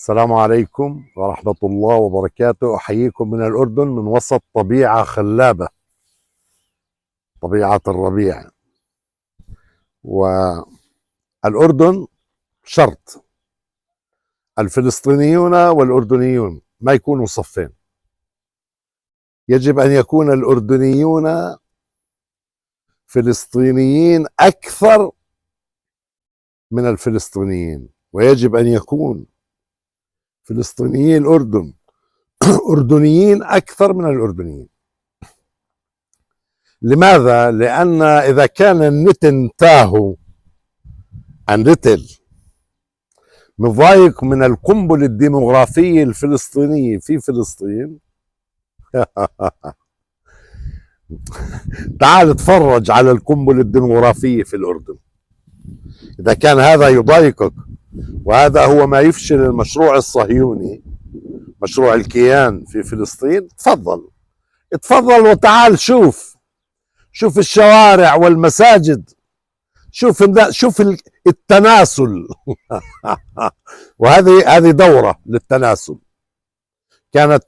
السلام عليكم ورحمة الله وبركاته. أحييكم من الأردن من وسط طبيعة خلابة، طبيعة الربيع. والأردن شرط الفلسطينيون والأردنيون ما يكونوا صفين. يجب أن يكون الأردنيون فلسطينيين أكثر من الفلسطينيين، ويجب أن يكون فلسطينيي الأردن أردنيين أكثر من الأردنيين. لماذا؟ لأن إذا كان النتنتاهو مضايق من القنبلة الديموغرافية الفلسطينية في فلسطين تعال اتفرج على القنبلة الديموغرافية في الأردن. إذا كان هذا يضايقك وهذا هو ما يفشل المشروع الصهيوني، مشروع الكيان في فلسطين، اتفضل وتعال شوف الشوارع والمساجد، شوف التناسل وهذه دورة للتناسل كانت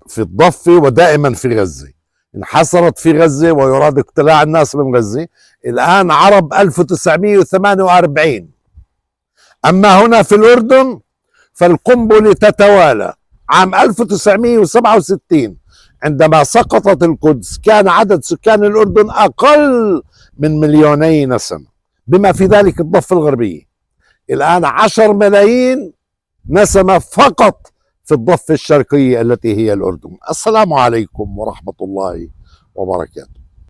في الضفة ودائما في غزة، انحصرت في غزة ويراد اقتلاع الناس من غزة. الآن عرب 1948. أما هنا في الأردن فالقنبلة تتوالى. عام 1967 عندما سقطت القدس كان عدد سكان الأردن أقل من 2,000,000 نسمة، بما في ذلك الضفة الغربية. الآن 10 ملايين نسمة فقط في الضفة الشرقية التي هي الأردن. السلام عليكم ورحمة الله وبركاته.